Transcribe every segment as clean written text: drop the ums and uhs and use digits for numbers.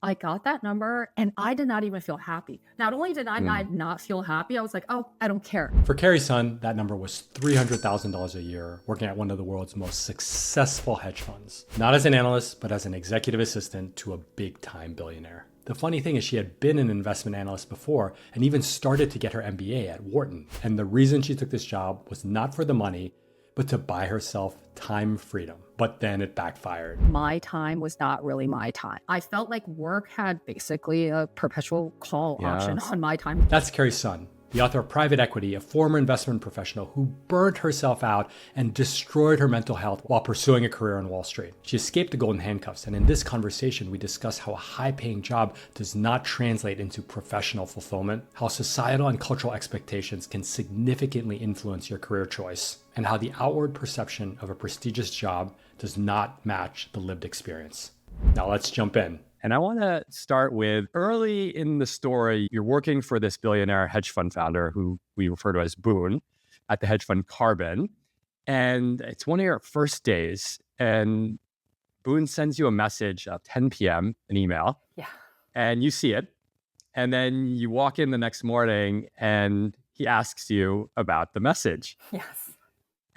I got that number and I did not even feel happy. Not only did I not feel happy, I was like, oh, I don't care. For Carrie Sun, that number was $300,000 a year, working at one of the world's most successful hedge funds. Not as an analyst, but as an executive assistant to a big-time billionaire. The funny thing is she had been an investment analyst before and even started to get her MBA at Wharton. And the reason she took this job was not for the money, but to buy herself time freedom. But then it backfired. My time was not really my time. I felt like work had basically a perpetual call option on my time. That's Carrie Sun, the author of Private Equity, a former investment professional who burned herself out and destroyed her mental health while pursuing a career on Wall Street. She escaped the golden handcuffs, and in this conversation, we discuss how a high-paying job does not translate into professional fulfillment, how societal and cultural expectations can significantly influence your career choice, and how the outward perception of a prestigious job does not match the lived experience. Now let's jump in. And I want to start with early in the story, you're working for this billionaire hedge fund founder who we refer to as Boone at the hedge fund Carbon. And it's one of your first days. And Boone sends you a message at 10 p.m., an email. Yeah. And you see it. And then you walk in the next morning and he asks you about the message. Yes.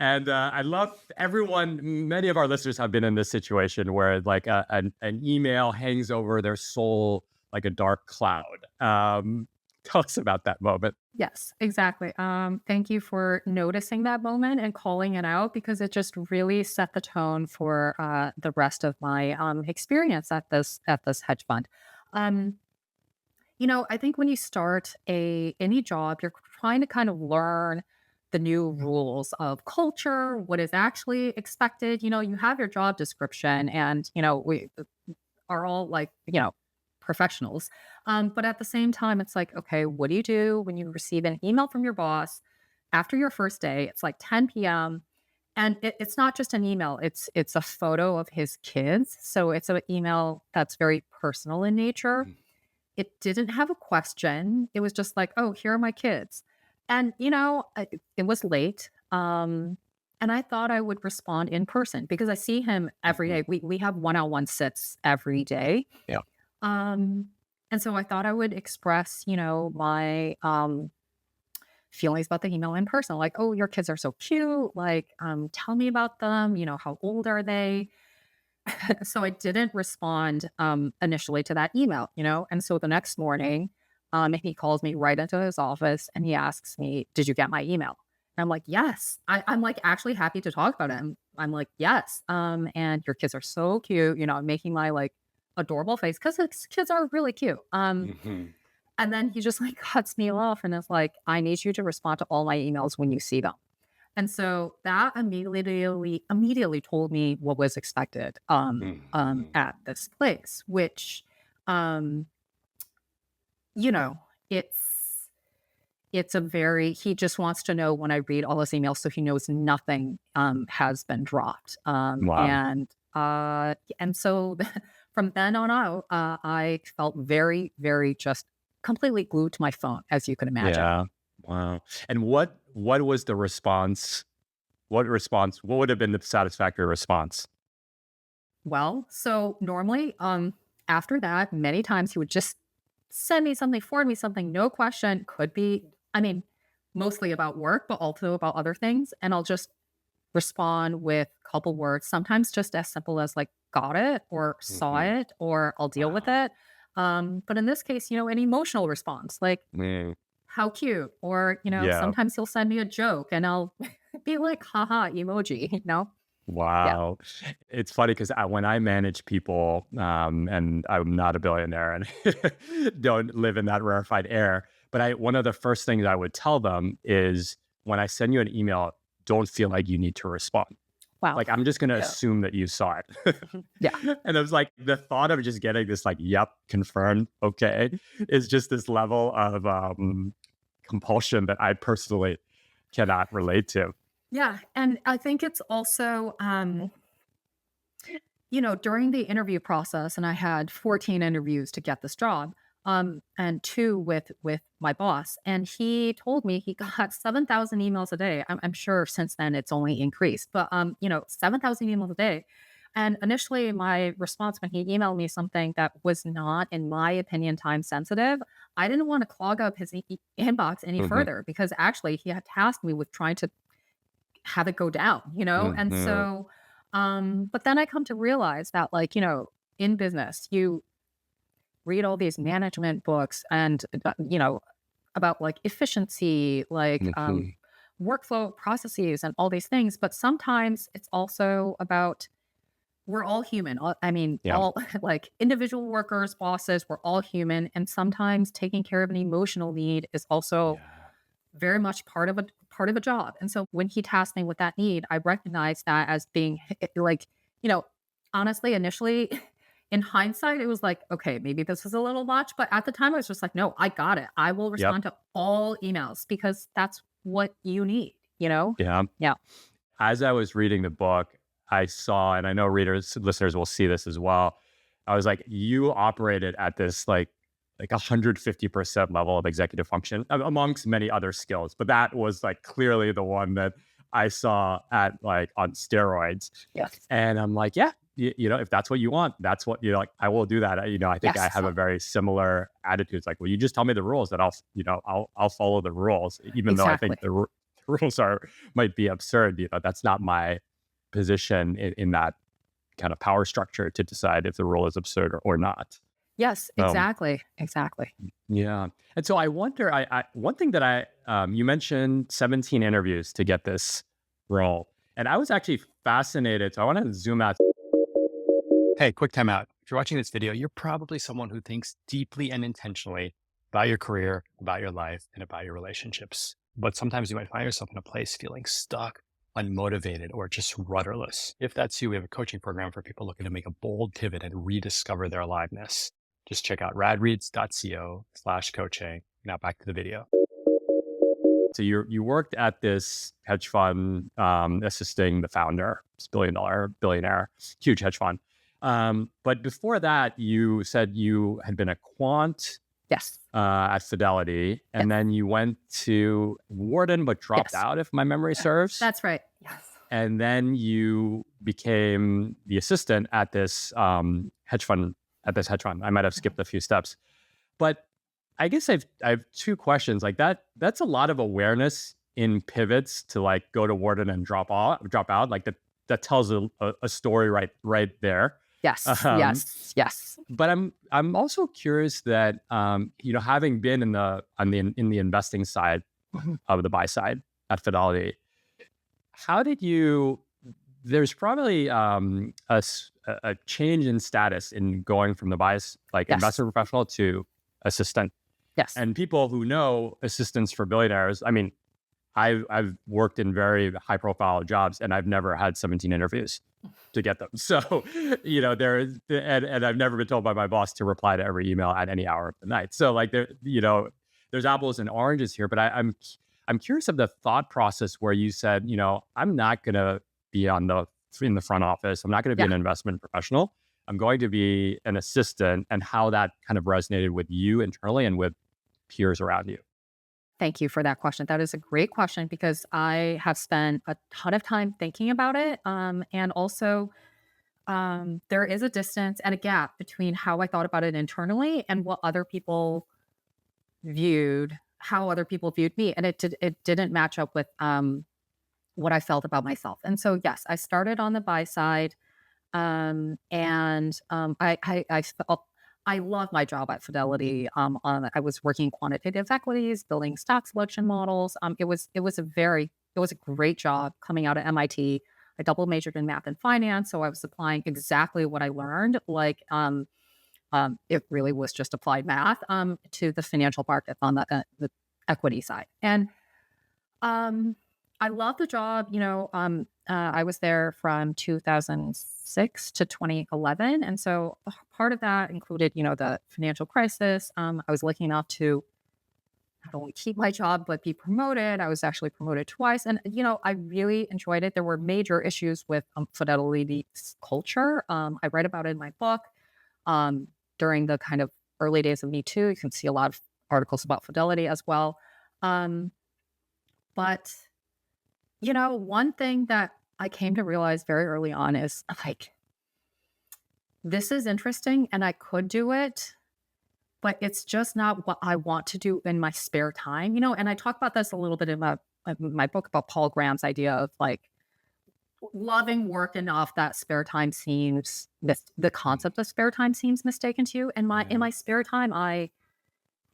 And I love many of our listeners have been in this situation where like an email hangs over their soul like a dark cloud. Tell us about that moment. Yes, exactly. Thank you for noticing that moment and calling it out because it just really set the tone for the rest of my experience at this hedge fund. I think when you start any job, you're trying to kind of learn the new rules of culture, what is actually expected. You have your job description and, we are all like, professionals. But at the same time, it's like, okay, what do you do when you receive an email from your boss after your first day? It's like 10 p.m. And it's not just an email. It's a photo of his kids. So it's an email that's very personal in nature. It didn't have a question. It was just like, oh, here are my kids. And, it was late. And I thought I would respond in person because I see him every day. We have one-on-one sits every day. Yeah. And so I thought I would express, my feelings about the email in person. Like, oh, your kids are so cute. Like, tell me about them. How old are they? So I didn't respond initially to that email, And so the next morning, he calls me right into his office and he asks me, did you get my email? And I'm like, yes. I'm like actually happy to talk about it. I'm like, yes. And your kids are so cute. I'm making my like adorable face because his kids are really cute. And then he just like cuts me off and is like, I need you to respond to all my emails when you see them. And so that immediately told me what was expected at this place, which it's a he just wants to know when I read all his emails, so he knows nothing has been dropped. Wow. And so from then on out, I felt very, very just completely glued to my phone, as you can imagine. Yeah. Wow. And what was the response? What would have been the satisfactory response? Well, so normally, after that, many times he would just send me something, forward me something, no question, could be, mostly about work, but also about other things. And I'll just respond with a couple words, sometimes just as simple as like, got it, or saw it, or I'll deal with it. But in this case, an emotional response, like, how cute, or, sometimes he'll send me a joke and I'll be like, haha, emoji, Wow. Yeah. It's funny because when I manage people, and I'm not a billionaire and don't live in that rarefied air, but one of the first things I would tell them is when I send you an email, don't feel like you need to respond. Wow. Like, I'm just going to assume that you saw it. Yeah. And it was like the thought of just getting this like, yep, confirmed, okay, is just this level of compulsion that I personally cannot relate to. Yeah. And I think it's also, during the interview process, and I had 14 interviews to get this job, and 2 with my boss. And he told me he got 7,000 emails a day. I'm sure since then it's only increased, but, 7,000 emails a day. And initially, my response when he emailed me something that was not, in my opinion, time sensitive, I didn't want to clog up his inbox any Hmm. further because actually he had tasked me with trying to have it go down, And Hmm. so, but then I come to realize that, like, in business, you read all these management books and, about like efficiency, like Hmm. workflow processes and all these things. But sometimes it's also about we're all human. I mean, Yeah. all like individual workers, bosses, we're all human. And sometimes taking care of an emotional need is also Yeah. very much part of a job. And so when he tasked me with that need, I recognized that as being like, you know, honestly, initially in hindsight, it was like, okay, maybe this is a little much. But at the time, I was just like, no, I got it. I will Yep. respond to all emails because that's what you need? Yeah. Yeah. As I was reading the book, I saw, and I know listeners will see this as well. I was like, you operated at this like 150% level of executive function amongst many other skills, but that was like clearly the one that I saw at like on steroids. Yes. And I'm like, yeah, if that's what you want, that's what like I will do that. I think I Yes. have a very similar attitude. It's like, well, you just tell me the rules, that I'll follow the rules, even though I Exactly. think the rules might be absurd. That's not my position in that kind of power structure to decide if the rule is absurd or not. Yes. So Exactly. Exactly. yeah, and so I wonder. I one thing that you mentioned 17 interviews to get this role, and I was actually fascinated. So I want to zoom out. Hey, quick time out. If you're watching this video, you're probably someone who thinks deeply and intentionally about your career, about your life, and about your relationships. But sometimes you might find yourself in a place feeling stuck, unmotivated, or just rudderless. If that's you, we have a coaching program for people looking to make a bold pivot and rediscover their aliveness. Just check out radreads.co/coaching. Now back to the video. So you worked at this hedge fund, assisting the founder, this billionaire, huge hedge fund. But before that, you said you had been a quant Yes. at Fidelity, Yes. and then you went to Wharton, but dropped Yes. out, if my memory serves. That's right. Yes. And then you became the assistant at this hedge fund. I might have skipped a few steps, but I guess I have two questions. Like that's a lot of awareness in pivots to like go to Wharton and drop out. Like that tells a story right there. Yes. Um, Yes. Yes. but I'm also curious that having been in the investing side Mhm. of the buy side at Fidelity, how did you? There's probably a change in status in going from the bias like Yes. investment professional to assistant. Yes. And people who know assistants for billionaires, I mean, I've worked in very high profile jobs and I've never had 17 interviews to get them. So, and I've never been told by my boss to reply to every email at any hour of the night. So like there's apples and oranges here, but I'm curious of the thought process where you said, I'm not going to be in the front office. I'm not going to be Yeah. an investment professional. I'm going to be an assistant, and how that kind of resonated with you internally and with peers around you. Thank you for that question. That is a great question because I have spent a ton of time thinking about it. And also, there is a distance and a gap between how I thought about it internally and how other people viewed me. And it didn't match up with what I felt about myself. And so, yes, I started on the buy side. I felt I love my job at Fidelity. I was working quantitative equities, building stock selection models. It was a great job coming out of MIT. I double majored in math and finance, so I was applying exactly what I learned. It really was just applied math to the financial market on the equity side. And um, I love the job. I was there from 2006 to 2011, and so part of that included, the financial crisis. I was lucky enough to not only keep my job but be promoted. I was actually promoted twice, and I really enjoyed it. There were major issues with Fidelity's culture. I write about it in my book. Um, During the kind of early days of Me Too, you can see a lot of articles about Fidelity as well. Um, but one thing that I came to realize very early on is like this is interesting and I could do it, but it's just not what I want to do in my spare time, and I talk about this a little bit in my book about Paul Graham's idea of like loving work enough that spare time seems the concept of spare time seems mistaken to you. And in Yeah. my spare time, I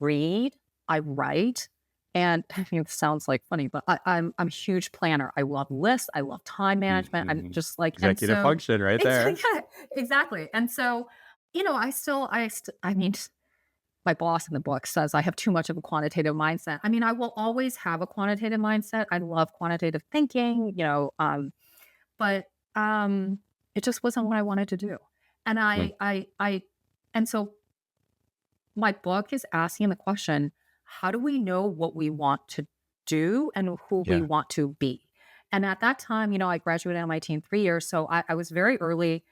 read, I write, and I mean, it sounds like funny, but I'm a huge planner. I love lists. I love time management. I'm Mhm. just like, and Executive so function right there. yeah, exactly. And so, I mean, my boss in the book says I have too much of a quantitative mindset. I mean, I will always have a quantitative mindset. I love quantitative thinking, but it just wasn't what I wanted to do. And Mm, and so my book is asking the question, how do we know what we want to do and who we yeah. want to be? And at that time, I graduated MIT in 3 years. So I was very early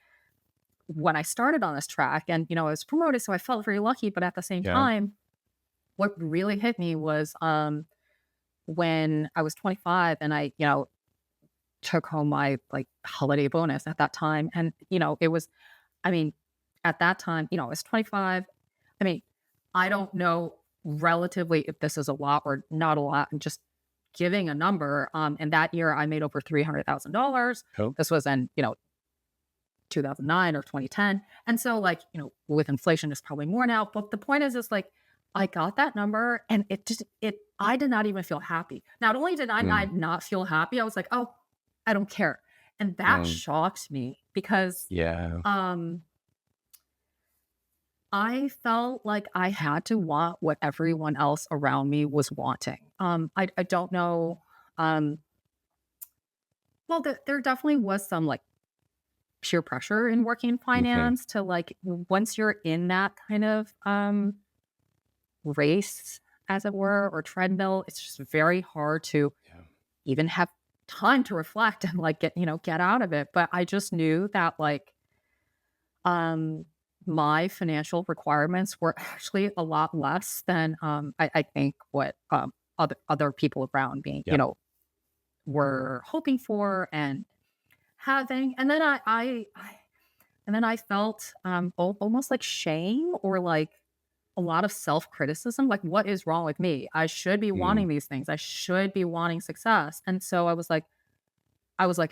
when I started on this track and, I was promoted. So I felt very lucky. But at the same Yeah. time, what really hit me was when I was 25 and I, took home my like holiday bonus at that time. And, it was, I mean, at that time, I was 25. I mean, I don't know relatively if this is a lot or not a lot. I'm just giving a number. And that year I made over $300,000. Oh, This was in, 2009 or 2010. And so like, with inflation, it's probably more now. But the point is like, I got that number and I did not even feel happy. Not only did I mm, not feel happy, I was like, oh, I don't care. And that mm, shocked me because yeah. um I felt like I had to want what everyone else around me was wanting. I don't know. Um, well, there definitely was some like peer pressure in working in Mhm. finance to like once you're in that kind of race, as it were, or treadmill, it's just very hard to Yeah. even have time to reflect and like get out of it. But I just knew that like Um, my financial requirements were actually a lot less than, I think what, other people around me, Yeah. were hoping for and having. And then I felt, almost like shame or like a lot of self-criticism, like, what is wrong with me? I should be Mm, wanting these things. I should be wanting success. And so I was like,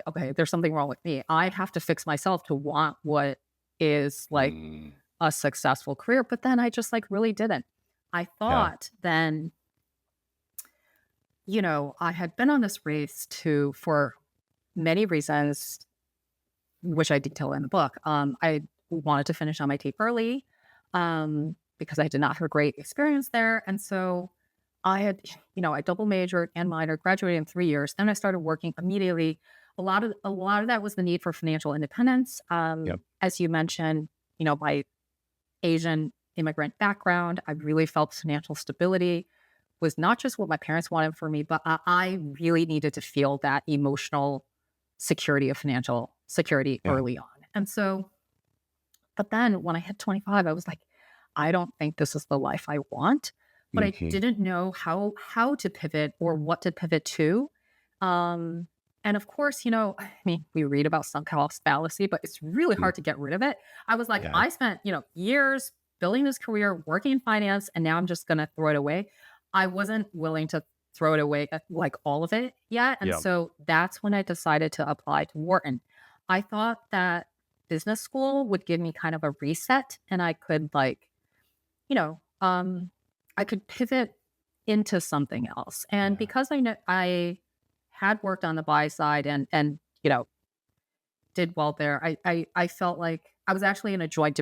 okay, there's something wrong with me. I have to fix myself to want what is like mm, a successful career. But then I just like really didn't. I yeah. thought then, I had been on this race for many reasons, which I detail in the book. I wanted to finish MIT early because I did not have a great experience there. And so I had, I double majored and minored, graduated in 3 years. Then I started working immediately. A lot of that was the need for financial independence. Yep. As you mentioned, my Asian immigrant background, I really felt financial stability was not just what my parents wanted for me, but I really needed to feel that emotional security of financial security Yeah. early on. And so, but then when I hit 25, I was like, I don't think this is the life I want, but I Mhm. didn't know how to pivot or what to pivot to. Um, and of course, I mean, we read about sunk cost fallacy, but it's really Mm, hard to get rid of it. I was like, yeah. I spent, years building this career, working in finance, and now I'm just gonna throw it away. I wasn't willing to throw it away, like all of it yet. And Yeah. so that's when I decided to apply to Wharton. I thought that business school would give me kind of a reset and I could like, you know, um, I could pivot into something else. And Yeah. because I know I had worked on the buy side and did well there, I felt like I was actually in a joint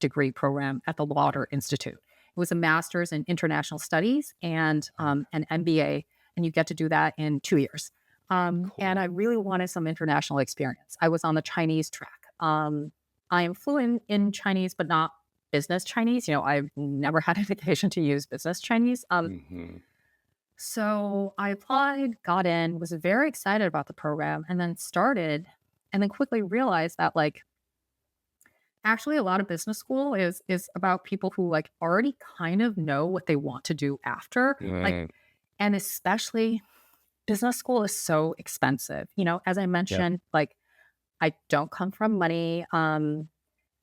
degree program at the Lauder Institute. It was a master's in international studies and an MBA, and you get to do that in 2 years. And Cool. I really wanted some international experience. I was on the Chinese track. I am fluent in Chinese, but not business Chinese. I've never had an occasion to use business Chinese. Mhm. So I applied, got in, was very excited about the program, and then started, and then quickly realized that like actually a lot of business school is about people who like already kind of know what they want to do after. Like, Mm, and especially business school is so expensive. As I yep. mentioned, like I don't come from money.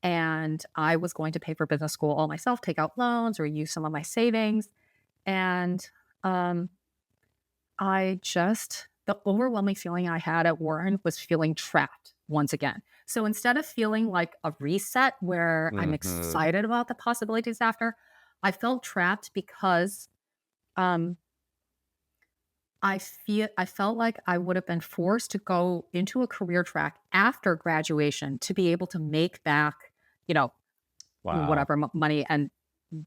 and I was going to pay for business school all myself, take out loans or use some of my savings. And um, the overwhelming feeling I had at Warren was feeling trapped once again. So instead of feeling like a reset where I'm Hmm. excited about the possibilities after, I felt trapped because um, I felt like I would have been forced to go into a career track after graduation to be able to make back, you know, Wow. whatever money and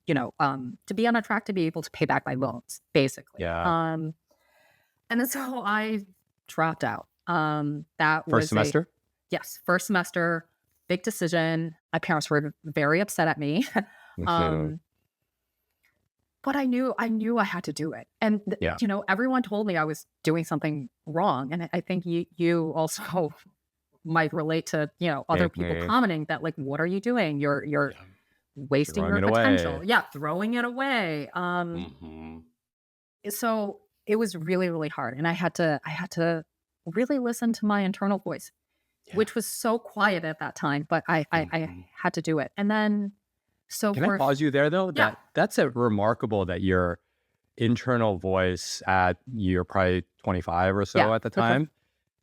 to be on a track to be able to pay back my loans, basically. Yeah. And then so I dropped out. That First was a semester? yes, first semester, big decision. My parents were very upset at me. Mhm. um, but I knew I had to do it. And Yeah. everyone told me I was doing something wrong. And I think you also might relate to, other people Mhm. commenting that like, what are you doing? You're Yeah. wasting Throwing your it away. potential. Yeah, throwing it away. Hmm. So it was really, really hard. And I had to really listen to my internal voice, Yeah. which was so quiet at that time, but I Hmm. had to do it. And then so Can I for pause you there though? yeah, That's a remarkable that your internal voice at you're probably 25 or yeah. so at the time,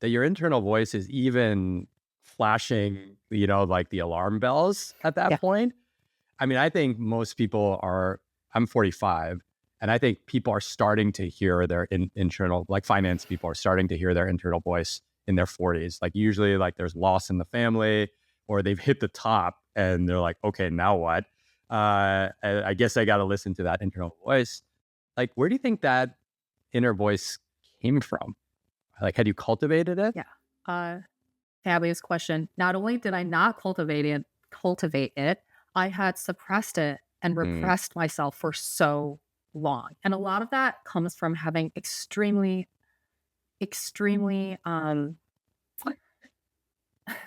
that your internal voice is even flashing, like the alarm bells at that Yeah. point. I mean, I think most people are, I'm 45, and I think people are starting to hear their internal, like finance people are starting to hear their internal voice in their 40s. Like usually like there's loss in the family or they've hit the top and they're like, okay, now what? I guess I got to listen to that internal voice. Like, where do you think that inner voice came from? Like, had you cultivated it? Yeah. Uh, Fabulous question. Not only did I not cultivate it, I had suppressed it and Mm, repressed myself for so long. And a lot of that comes from having extremely, extremely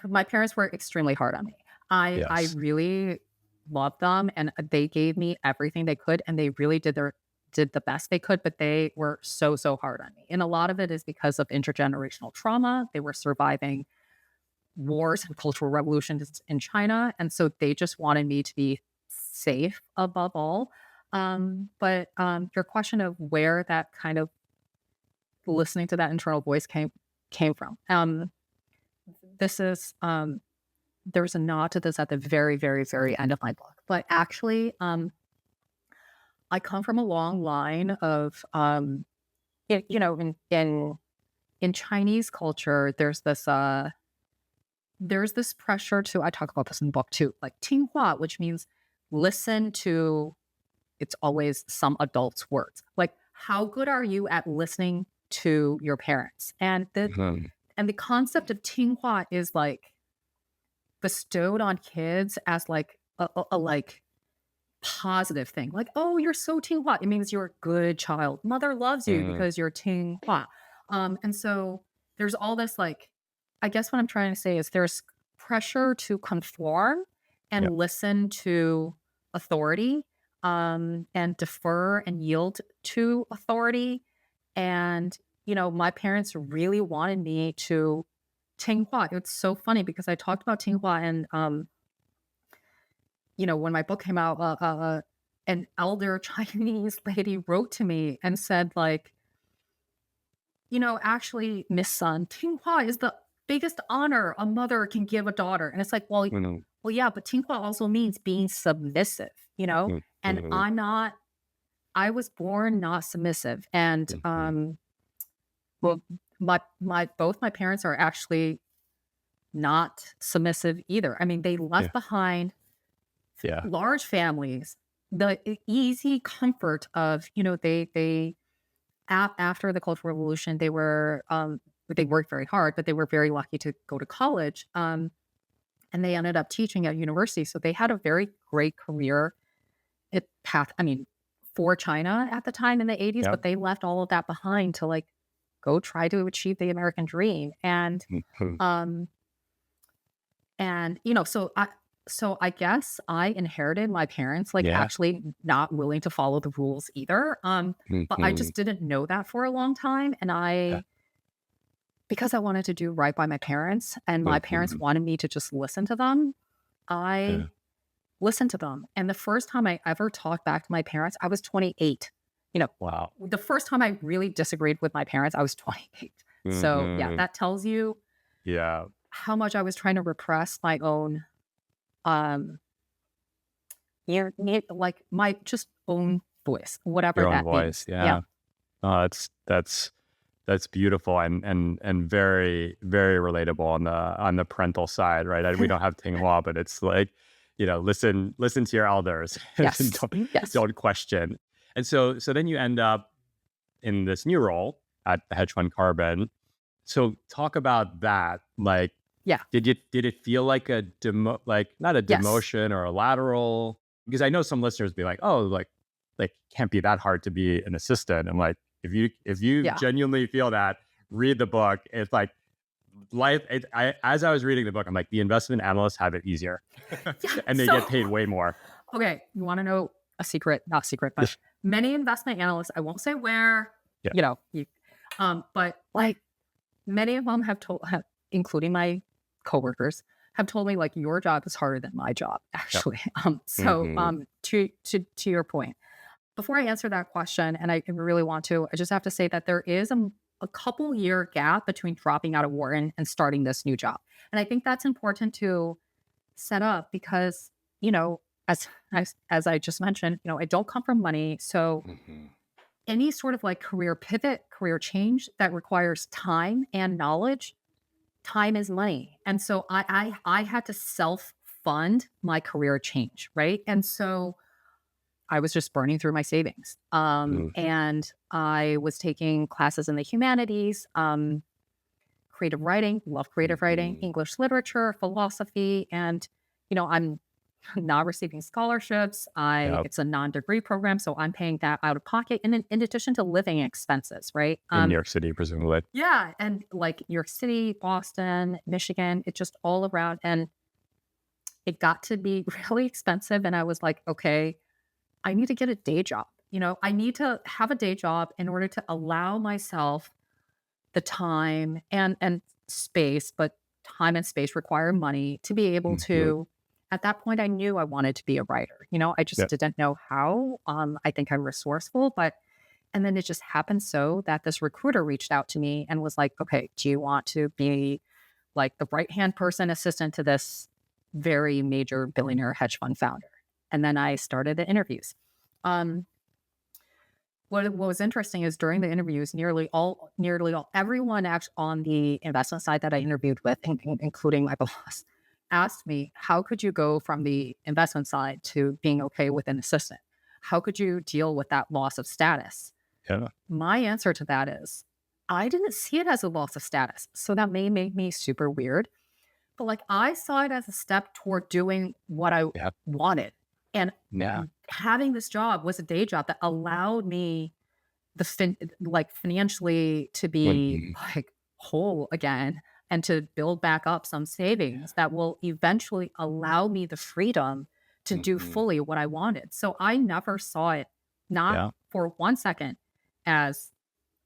my parents were extremely hard on me. I yes. really loved them and they gave me everything they could and they really did the best they could, but they were so, so hard on me. And a lot of it is because of intergenerational trauma. They were surviving wars and cultural revolutions in China. And so they just wanted me to be safe above all. But your question of where that kind of listening to that internal voice came from. This is there's a nod to this at the very, very, very end of my book. But actually, I come from a long line of in Chinese culture, there's this pressure to I talk about this in the book too, like 听话, which means listen to it's always some adult's words. Like, how good are you at listening to your parents? Mhm. And the concept of 听话is like bestowed on kids as like a like positive thing. Like, oh, you're so 听话. It means you're a good child. Mother loves you Mm, because you're 听话. And so there's all this like, I guess what I'm trying to say is there's pressure to conform yeah. and listen to authority, and defer and yield to authority. And, my parents really wanted me to 听话. It's so funny because I talked about 听话and, when my book came out, an elder Chinese lady wrote to me and said, like, actually, Miss Sun, 听话is the biggest honor a mother can give a daughter. And it's like, Mhm. well, yeah, but 听话 also means being submissive, Mhm. and Mhm. I was born not submissive. And, Mhm. well, both my parents are actually not submissive either. I mean, they Yeah. left behind Yeah. large families, the easy comfort of, they after the Cultural Revolution, they worked very hard, but they were very lucky to go to college. And they ended up teaching at university. So they had a very great career path. I mean, for China at the time in the 80s, Yep. but they left all of that behind to like go try to achieve the American dream. Mhm. Um, so I guess I inherited my parents like Yeah. actually not willing to follow the rules either. But I Mhm. just didn't know that for a long time. And Yeah. because I wanted to do right by my parents and my parents Mhm. wanted me to just listen to them. I Yeah. listened to them. And the first time I ever talked back to my parents, I was 28. You know, Wow. the first time I really disagreed with my parents, I was 28. So yeah, Hmm. that tells you Yeah. how much I was trying to repress my own, um, like my just own voice, whatever Your own that voice. means. Yeah. Yeah. Oh, that's beautiful and very very relatable on the parental side, right? And we don't have Tinghua, but it's like, listen to your elders and Yes. Yes. don't question. And so then you end up in this new role at the hedge fund Carbon. So talk about that. Like, Yeah. did it feel like like not a Yes. demotion or a lateral? Because I know some listeners be like, oh, like can't be that hard to be an assistant. I'm like, if you Yeah. genuinely feel that, read the book. It's like life. As I was reading the book, I'm like, the investment analysts have it easier, Yeah. and they So, get paid way more. okay, you want to know a secret? Not secret, but many investment analysts, I won't say where, Yeah. but like many of them including my coworkers, have told me like your job is harder than my job, Yeah. actually. Hmm. To your point, before I answer that question, and I really want to, I just have to say that there is a couple year gap between dropping out of Wharton and starting this new job. And I think that's important to set up because, you know, as I just mentioned, I don't come from money. So Hmm. any sort of like career pivot, career change that requires time and knowledge, time is money. And so I had to self fund my career change, right? And so I was just burning through my savings. And I was taking classes in the humanities, creative writing, love creative writing, Hmm. English literature, philosophy, and I'm not receiving scholarships. I Yep. It's a non-degree program, so I'm paying that out of pocket, and in addition to living expenses, right? In New York City, presumably. Yeah, and like New York City, Boston, Michigan, it's just all around, and it got to be really expensive, and I was like, okay, I need to get a day job. I need to have a day job in order to allow myself the time and space, but time and space require money to be able Hmm. to. At that point, I knew I wanted to be a writer. I just Yeah. didn't know how. I think I'm resourceful, but and then it just happened so that this recruiter reached out to me and was like, "Okay, do you want to be like the right hand person assistant to this very major billionaire hedge fund founder?" And then I started the interviews. Um, what was interesting is during the interviews, nearly all, everyone actually on the investment side that I interviewed with, including my boss, asked me, "How could you go from the investment side to being okay with an assistant? How could you deal with that loss of status?" Yeah. My answer to that is, I didn't see it as a loss of status, so that may make me super weird, but like I saw it as a step toward doing what I Yeah. wanted, and Yeah. having this job was a day job that allowed me like financially to be When, like whole again and to build back up some savings that will eventually allow me the freedom to do mhm. fully what I wanted. So I never saw it, not Yeah. for 1 second, as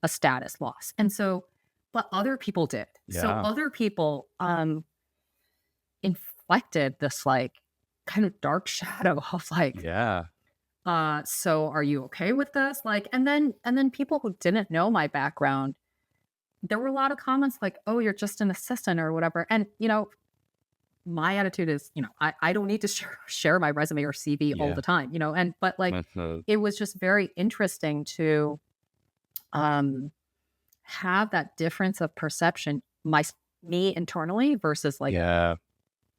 a status loss. And so, but other people did. So Yeah. other people inflected this like kind of dark shadow of like, Yeah. so are you okay with this? Like, and then people who didn't know my background, there were a lot of comments like, "Oh, you're just an assistant or whatever." And my attitude is, I don't need to share my resume or CV all Yeah. the time, and but like Mhm. it was just very interesting to um have that difference of perception, me internally versus like Yeah.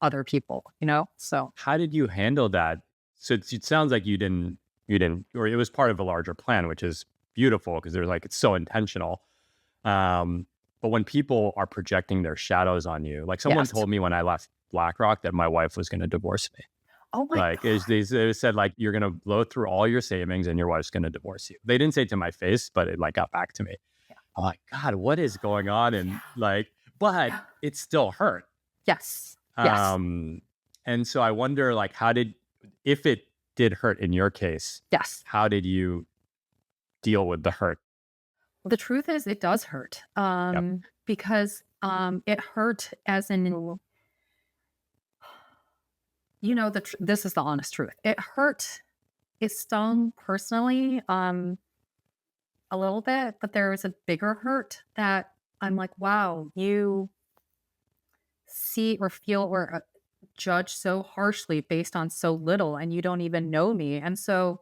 other people, So How did you handle that? So it sounds like you didn't, or it was part of a larger plan, which is beautiful because there's like, it's so intentional. But when people are projecting their shadows on you, like someone yes. told me when I left BlackRock that my wife was going to divorce me. Oh my Like God. they said, like, you're going to blow through all your savings and your wife's going to divorce you. They didn't say it to my face, but it like got back to me. Yeah. I'm like, God, what is going on? And like, but Yeah. it still hurt. Yes. Yes. Um, and so I wonder, like, if it did hurt in your case, Yes. how did you deal with the hurt? Well, the truth is it does hurt, Yep. because, it hurt as in this is the honest truth. It hurt. It stung personally, a little bit, but there was a bigger hurt that I'm like, wow, you see or feel or judge so harshly based on so little, and you don't even know me. And so,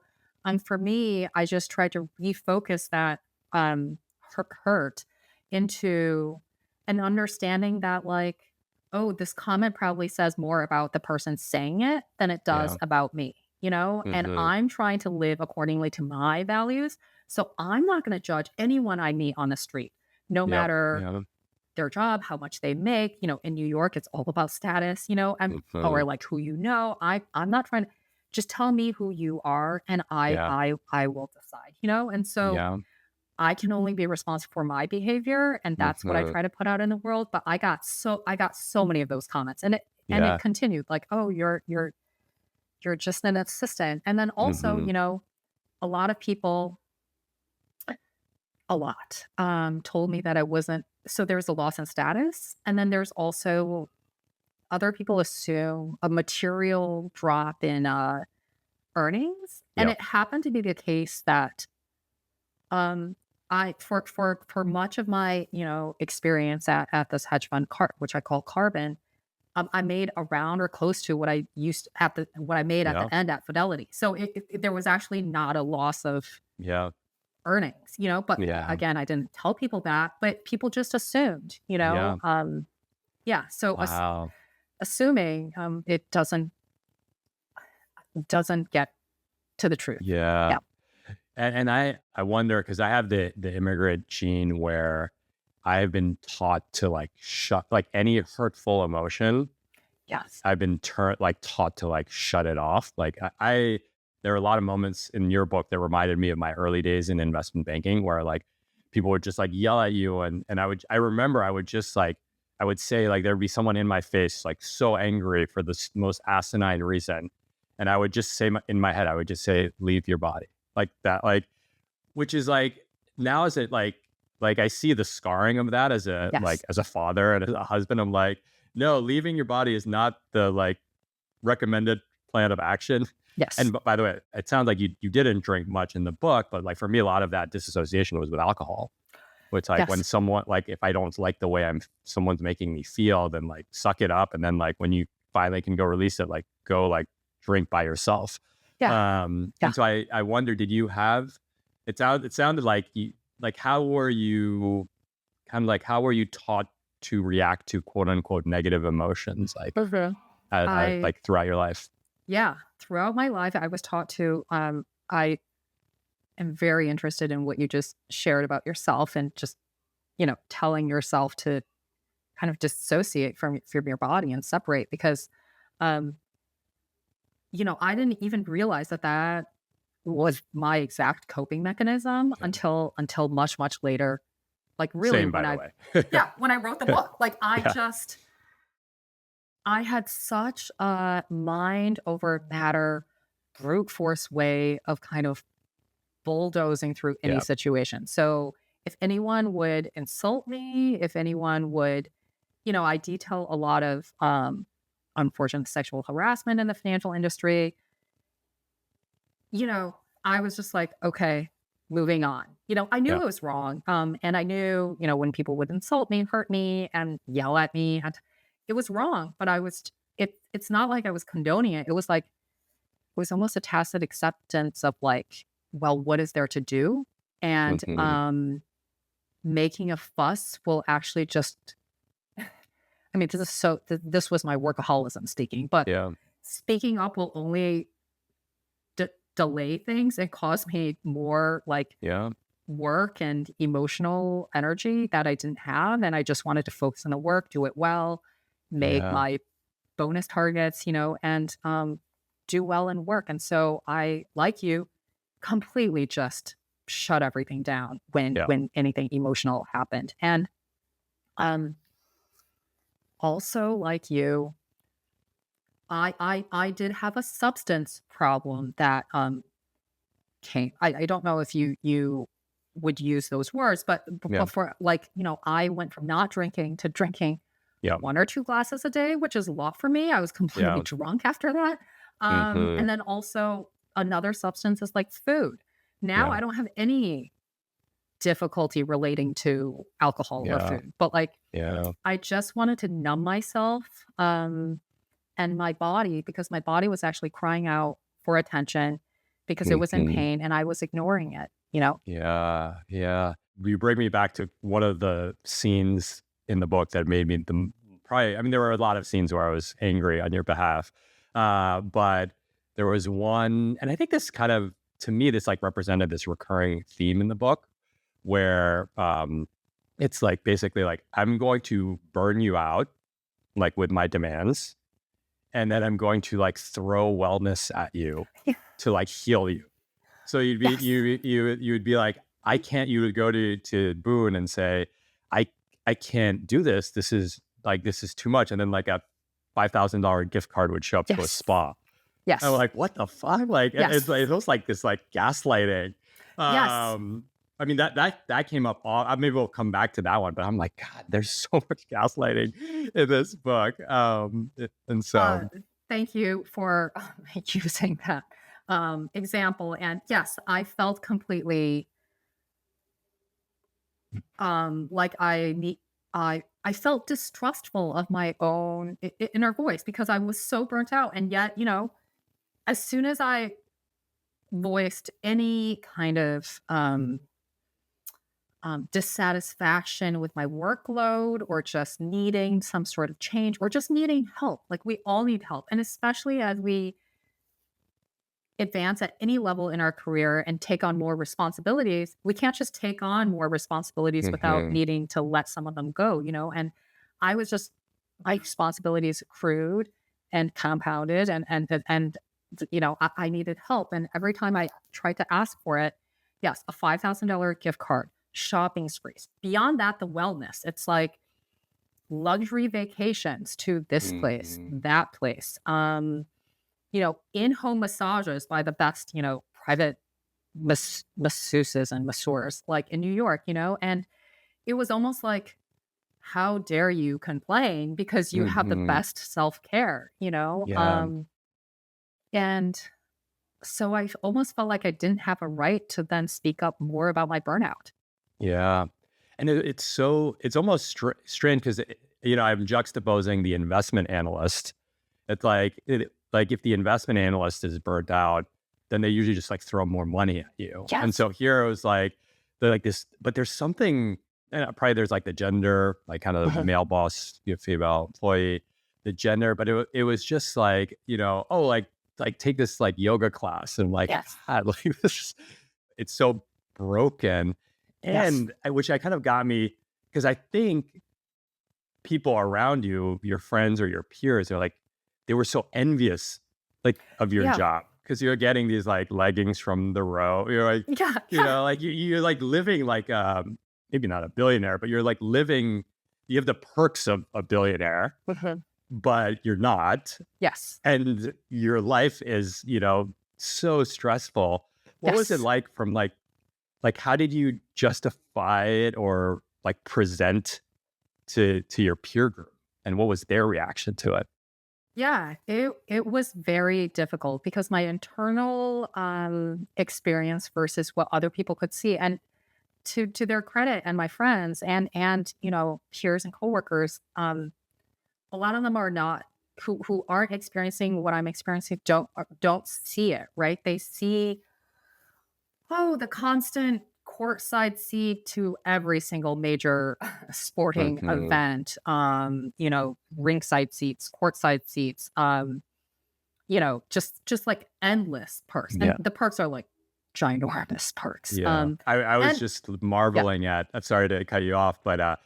for me, I just tried to refocus that hurt into an understanding that, like, oh, this comment probably says more about the person saying it than it does Yeah. about me, and Hmm. I'm trying to live accordingly to my values. So I'm not going to judge anyone I meet on the street, no Yep. matter Yeah. their job, how much they make. In New York, it's all about status, Hmm. or like who I'm not trying to just tell me who you are, and Yeah. I will decide, And so Yeah. I can only be responsible for my behavior, and that's what I Hmm. try to put out in the world. But I got so many of those comments, and it Yeah. continued like, oh, you're just an assistant. And then also, Hmm. a lot of people a lot, told me that I wasn't. So there's a loss in status. And then there's also other people assume a material drop in earnings. And Yep. it happened to be the case that I for much of my, experience at this hedge fund which I call Carbon, I made around or close to what I made at Yeah. the end at Fidelity. So there was actually not a loss of Yeah. earnings, but Yeah. again, I didn't tell people that, but people just assumed, Yeah. yeah. So Wow. assuming it doesn't get to the truth. Yeah. Yeah. And I wonder because I have the immigrant gene where I have been taught to like shut like any hurtful emotion. Yes. I've been taught to like shut it off. Like there are a lot of moments in your book that reminded me of my early days in investment banking where like people would just like yell at you and I remember I would just like I would say like there'd be someone in my face like so angry for the most asinine reason, and I would just say in my head I would just say leave your body like that, like which is like now as it like I see the scarring of that as a like Yes. as a father and as a husband. I'm like, no, leaving your body is not the like recommended plan of action. Yes. And by the way, it sounds like you didn't drink much in the book, but like for me, a lot of that disassociation was with alcohol. It's like when Yes. someone like if I don't like the way someone's making me feel, then like suck it up, and then like when you finally can go release it, like go like drink by yourself. Yeah. Yeah. And so I wonder, did you have? It sounded like you like how were you kind of like how were you taught to react to quote unquote negative emotions like Mhm. I like throughout your life? Yeah, throughout my life, I was taught to. I am very interested in what you just shared about yourself, and just telling yourself to kind of dissociate from your body and separate, because um, I didn't even realize that was my exact coping mechanism Yeah. until much later. Like really, Same, by the way. when I wrote the book, like Yeah. I had such a mind over matter, brute force way of kind of bulldozing through any Yeah. situation. So if anyone would insult me, if anyone would, I detail a lot of unfortunate sexual harassment in the financial industry. You know, I was just like, okay, moving on. I knew Yeah. it was wrong. And I knew, when people would insult me, hurt me, and yell at me, and it was wrong. But it's not like I was condoning it. It was like, it was almost a tacit acceptance of like, well, what is there to do? And Hmm. making a fuss will actually just, I mean, this was my workaholism speaking, but Yeah. speaking up will only delay things and cause me more like Yeah. work and emotional energy that I didn't have. And I just wanted to focus on the work, do it well, make Yeah. my bonus targets, and do well in work. And so I, like you, completely just shut everything down when Yeah. anything emotional happened. And um also, like you, I did have a substance problem that came. I don't know if you would use those words, but Yeah. before, like, I went from not drinking to drinking Yeah. 1 or 2 glasses a day, which is a lot for me. I was completely Yeah. drunk after that. Hmm. And then also another substance is like food. Now Yeah. I don't have any difficulty relating to alcohol or Yeah. food, but like Yeah. I just wanted to numb myself and my body because my body was actually crying out for attention because it was in Hmm. pain and I was ignoring it, you know? Yeah. Yeah. You bring me back to one of the scenes in the book that made me probably, I mean, there were a lot of scenes where I was angry on your behalf. But there was one, and I think this kind of, to me, this like represented this recurring theme in the book where it's like basically like, I'm going to burn you out like with my demands. And then I'm going to like throw wellness at you Yeah. to like heal you. So Yes. you would be like, I can't. You would go to Boone and say, I I can't do this. This is too much. And then like a $5,000 gift card would show up to a Yes. spa. I'm Yes. like, what the fuck? Like Yes. it's almost like this like gaslighting. Yes. I mean that came up. Maybe we'll come back to that one. But I'm like, God, there's so much gaslighting in this book. And Uh, so Thank you for using that example. And yes, I felt completely like I felt distrustful of my own inner voice because I was so burnt out. And yet, as soon as I voiced any kind of dissatisfaction with my workload or just needing some sort of change or just needing help, like we all need help. And especially as we advance at any level in our career and take on more responsibilities, we can't just take on more responsibilities without mhm, needing to let some of them go. And I was just my responsibilities accrued and compounded and I needed help. And every time I tried to ask for it, yes, a $5,000 gift card, shopping sprees. Beyond that, the wellness. It's like luxury vacations to this place, mhm, that place. In-home massages by the best, private masseuses and masseurs, like in New York. And it was almost like, how dare you complain because you have the mhm. best self-care, Yeah. and so I almost felt like I didn't have a right to then speak up more about my burnout. Yeah. And it's almost strange because, I'm juxtaposing the investment analyst. It's like if the investment analyst is burnt out, then they usually just like throw more money at you. And Yes. so here it was like, they're like this, but there's something, and probably there's like the gender, like kind of Mhm. male boss, female employee, the gender, but it was just like, oh, like take this like yoga class and like, Yes. God, like it's so broken. Yes. Which I kind of got me because I think people around you, your friends or your peers, are like, they were so envious, like of your Yeah. job because you're getting these like leggings from the row. You're like, Yeah. Yeah. like you're like living like maybe not a billionaire, but you're like living. You have the perks of a billionaire, Mhm. but you're not, Yes. and your life is so stressful. What was it Yes. like from like how did you justify it or like present to your peer group, and what was their reaction to it? Yeah, it was very difficult because my internal experience versus what other people could see. And to their credit and my friends and peers and coworkers, a lot of them are not who aren't experiencing what I'm experiencing don't see it, right? They see, oh, the constant courtside seat to every single major sporting Mhm. event, ringside seats, courtside seats, just like endless perks. And Yeah. the perks are like ginormous perks. Yeah. I was And just yeah. marveling at, I'm sorry to cut you off, but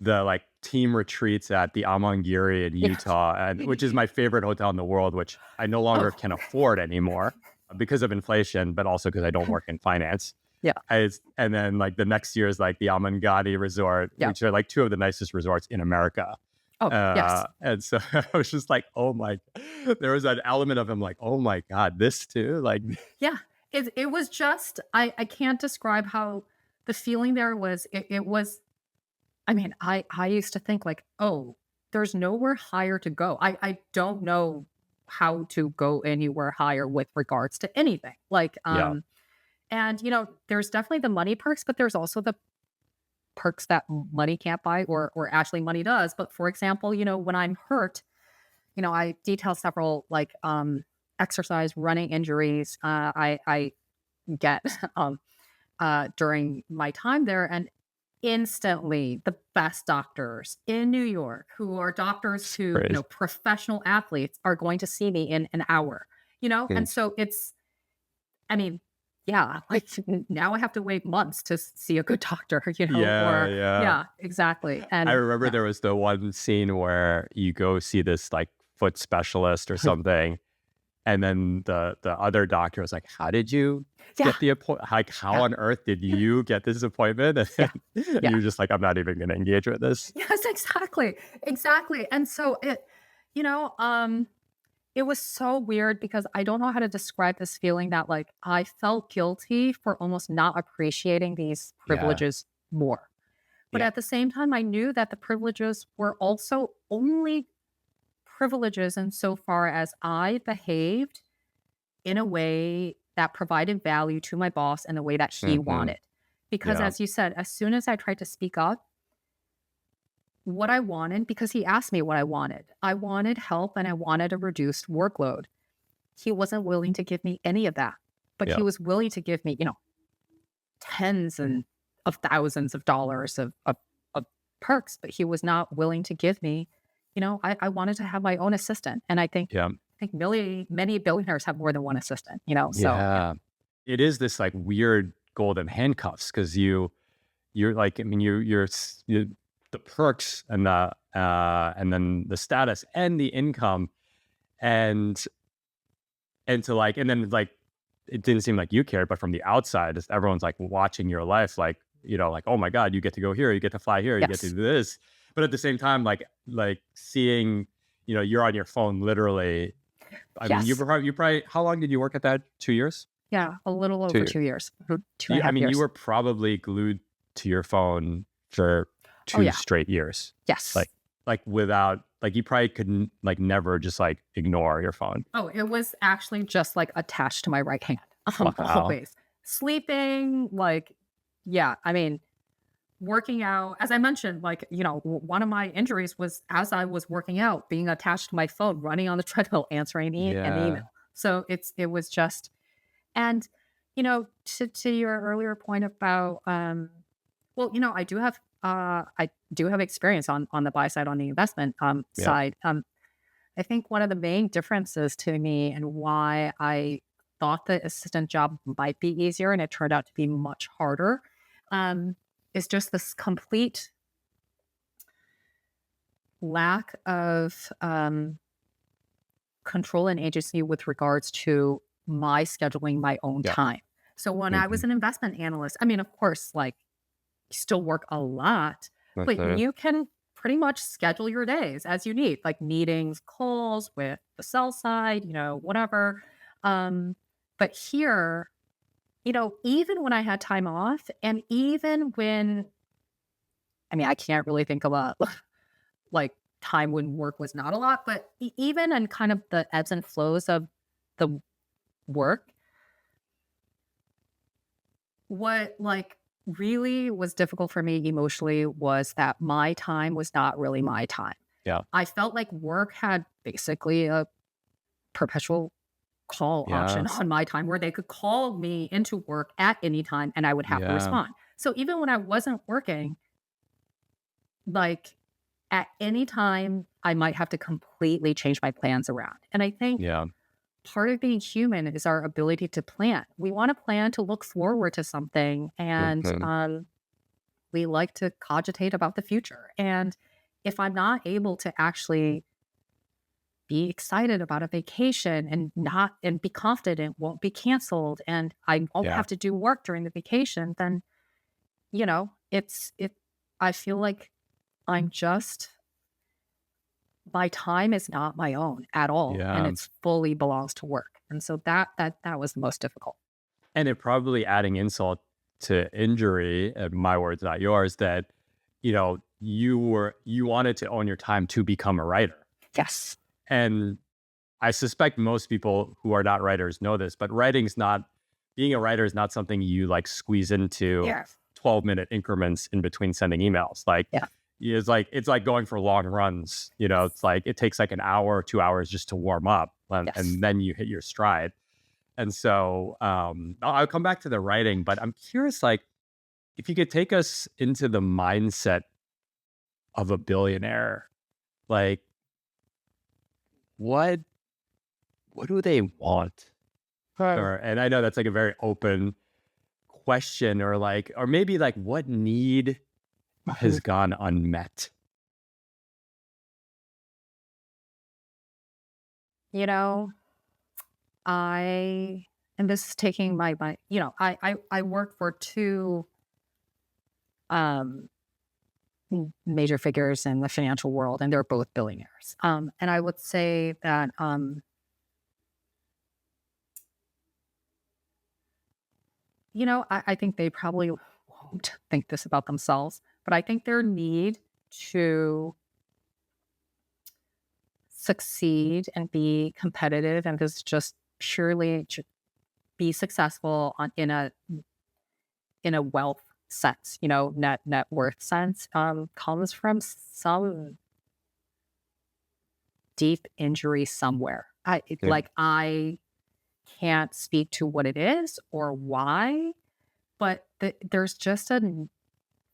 the like team retreats at the Amangiri in Yeah. Utah, and which is my favorite hotel in the world, which I no longer Oh, can afford anymore because of inflation, but also because I don't work in finance. yeah. And then like the next year is like the Amangadi Resort, Yeah. which are like two of the nicest resorts in America. Oh, yes. And so I was just like, oh my, there was an element of him like, oh my God, this too? Like, Yeah. It was just I can't describe how the feeling there was. It was I mean, I used to think like, "Oh, there's nowhere higher to go. I don't know how to go anywhere higher with regards to anything. Like, Yeah. and there's definitely the money perks, but there's also the perks that money can't buy, or actually money does. But for example, when I'm hurt, I detail several like exercise running injuries I get during my time there, and instantly the best doctors in New York, who are doctors to Great. professional athletes, are going to see me in an hour. Hmm. And so it's, I mean, yeah, like now I have to wait months to see a good doctor, Yeah, or yeah. yeah, exactly. I And remember yeah, there was the one scene where you go see this like foot specialist or something, and then the other doctor was like, "How did you yeah, get the appointment? Like, how yeah, on earth did you get this appointment?" And yeah, then yeah. you're just like, "I'm not even going to engage with this." Yes, exactly. Exactly. And so you know, um, it was so weird because I don't know how to describe this feeling that like I felt guilty for almost not appreciating these Yeah, privileges more. But yeah, at the same time, I knew that the privileges were also only privileges insofar as I behaved in a way that provided value to my boss in the way that he hmm, wanted. Because yeah, as you said, as soon as I tried to speak up, what I wanted, because he asked me what I wanted help and I wanted a reduced workload. He wasn't willing to give me any of that, but yeah, he was willing to give me, tens and of thousands of dollars of perks, but he was not willing to give me, I wanted to have my own assistant. And yeah, I think many billionaires have more than one assistant, so yeah. yeah. It is this like weird golden handcuffs because you're like, I mean, you the perks and then the status and the income and to like, and then like, it didn't seem like you cared, but from the outside, everyone's like watching your life, like, like, oh my God, you get to go here, you get to fly here, you get to Yes. do this. But at the same time, like seeing, you're on your phone literally. I mean, Yes. you probably, how long did you work at that? 2 years? Yeah. A little Two over years. 2 years, two and You, a I half mean, you years. were probably glued to your phone for Oh, two yeah. straight years. Yes. Like without, like you probably couldn't like never just like ignore your phone. Oh, it was actually just like attached to my right hand, Wow. always. Sleeping, like, yeah, I mean, working out, as I mentioned, like, one of my injuries was as I was working out, being attached to my phone, running on the treadmill, answering an email. Yeah. So it was just, and, to your earlier point about, well, I do have experience on the buy side, on the investment Yeah. side. I think one of the main differences to me and why I thought the assistant job might be easier and it turned out to be much harder, um, is just this complete lack of control and agency with regards to my scheduling my own Yeah. time. So when I Hmm. was an investment analyst, I mean, of course, like, you still work a lot, but Okay. you can pretty much schedule your days as you need, like meetings, calls with the sell side, whatever. Um, but here, even when I had time off, and even when, I mean, I can't really think of a like time when work was not a lot, but even in kind of the ebbs and flows of the work, what like really was difficult for me emotionally was that my time was not really my time. Yeah. I felt like work had basically a perpetual call option Yes. on my time where they could call me into work at any time and I would have to Yeah. respond. So even when I wasn't working, like at any time, I might have to completely change my plans around. And I think Yeah. part of being human is our ability to plan. We want to plan to look forward to something, and Hmm. we like to cogitate about the future. And if I'm not able to actually be excited about a vacation and be confident it won't be canceled and I won't Yeah. have to do work during the vacation, then it I feel like I'm just my time is not my own at all and Yeah. it's fully belongs to work. And so that was the most difficult. And it probably adding insult to injury, my words, not yours, that, you wanted to own your time to become a writer. Yes. And I suspect most people who are not writers know this, but being a writer is not something you like squeeze into Yeah. 12-minute increments in between sending emails. Like, Yeah. it's like going for long runs. It's like it takes like an hour or 2 hours just to warm up, and then you hit your stride. And so I'll come back to the writing, but I'm curious, like, if you could take us into the mindset of a billionaire, like, what do they want? And I know that's like a very open question, or maybe like what need has gone unmet? You know, and this is taking my, I work for two um, major figures in the financial world, and they're both billionaires. And I would say that, I think they probably won't think this about themselves, but I think their need to succeed and be competitive and this just purely to be successful in a wealth sense, net worth sense, comes from some deep injury somewhere. I can't speak to what it is or why, but there's just a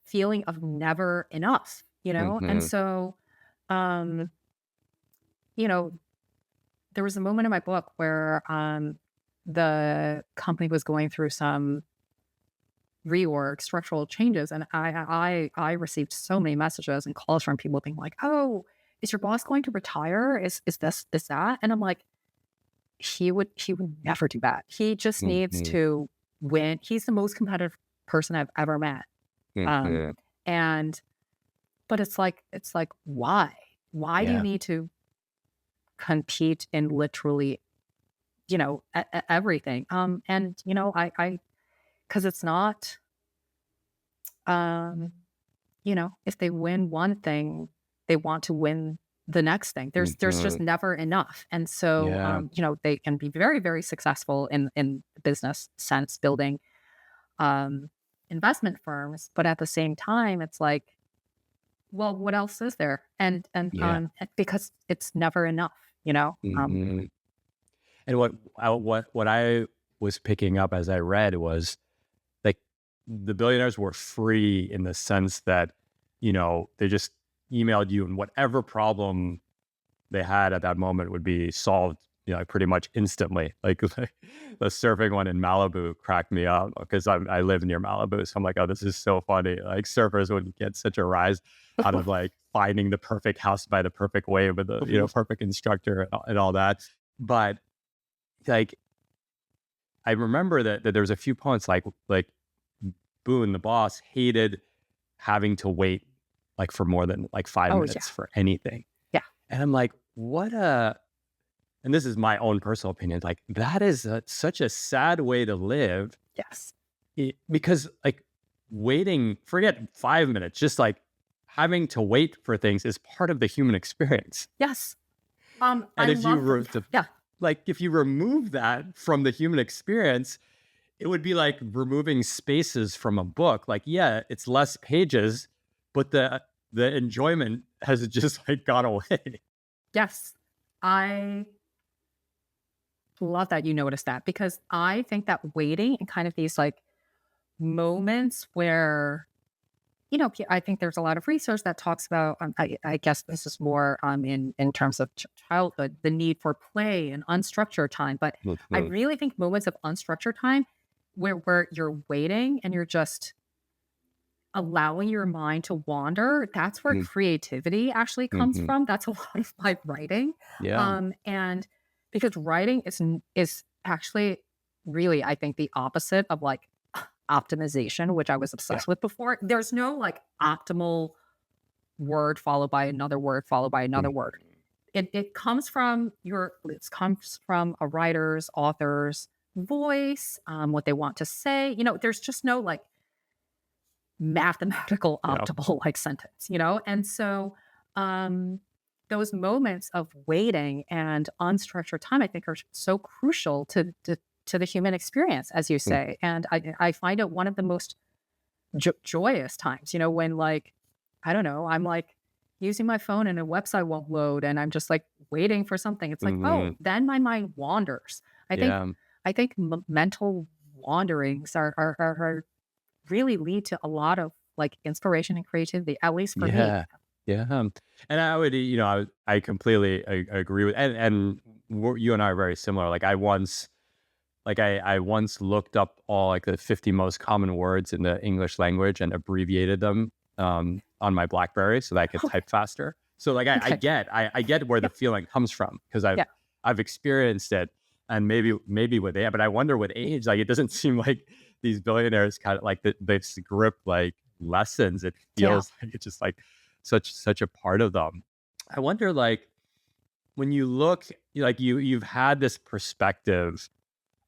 feeling of never enough, and so, um, you know, there was a moment in my book where the company was going through some reorg structural changes, and I received so many messages and calls from people being like, "Oh, is your boss going to retire? Is that?" And I'm like, he would never do that. He just needs to win. He's the most competitive person I've ever met. And but it's like why? Why do you need to compete in literally, everything? And I because it's not, if they win one thing, they want to win the next thing. There's just never enough. And so, they can be very, very successful in business sense, building investment firms. But at the same time, it's like, well, what else is there? And because it's never enough, And what I was picking up as I read was like the billionaires were free in the sense that, they just emailed you and whatever problem they had at that moment would be solved, pretty much instantly. Like the surfing one in Malibu cracked me up because I live near Malibu. So I'm like, oh, this is so funny. Like surfers would get such a rise out of like finding the perfect house by the perfect wave with the, perfect instructor and all that. But like, I remember that there was a few points like Boone, the boss, hated having to wait like for more than like 5 minutes for anything. Yeah. And I'm like, and this is my own personal opinion, like that is such a sad way to live. Yes. Because like waiting, forget 5 minutes, just like having to wait for things is part of the human experience. Yes. And if you remove that from the human experience, it would be like removing spaces from a book. Like, yeah, it's less pages, but the enjoyment has just like gone away. Yes. I love that you noticed that, because I think that waiting and kind of these like moments where, I think there's a lot of research that talks about, I guess this is more in terms of childhood, the need for play and unstructured time. But I really think moments of unstructured time where you're waiting and you're just allowing your mind to wander, that's where creativity actually comes from. That's a lot of my writing. And because writing is actually really, I think, the opposite of like optimization, which I was obsessed with before. There's no like optimal word followed by another word followed by another word. It comes from a writer's, author's voice, what they want to say. There's just no like mathematical Yeah. optimal like sentence, you know? And so those moments of waiting and unstructured time, I think, are so crucial to the human experience, as you Mm. say. And I find it one of the most joyous times, you know, when like, I don't know, I'm like using my phone and a website won't load and I'm just like waiting for something. It's like, oh, Mhm. then my mind wanders. I think, Yeah. I think mental wanderings are really lead to a lot of like inspiration and creativity, at least for me. Yeah. Yeah. And I would, I completely agree with, and you and I are very similar. Like I once looked up all like the 50 most common words in the English language and abbreviated them on my BlackBerry so that I could type faster. So like Okay. I get where the Yep. feeling comes from because Yeah. I've experienced it, and maybe with age, but I wonder with age, like it doesn't seem like these billionaires kind of like they script like lessons. It Yeah. feels like it's just like such a part of them. I wonder like when you look like you've had this perspective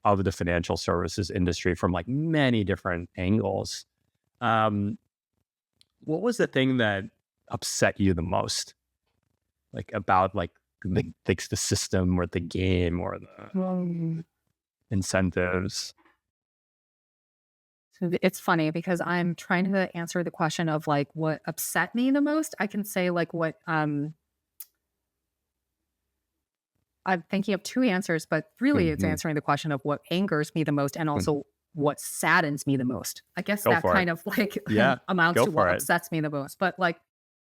of the financial services industry from like many different angles. Um, what was the thing that upset you the most, like about like the system or the game or the Um, incentives? so it's funny because I'm trying to answer the question of like what upset me the most. I can say like what I'm thinking of two answers, but really it's Hmm. answering the question of what angers me the most and also what saddens me the most. I guess Go that for it. kind of like Yeah, amounts go to what for it. upsets me the most. But like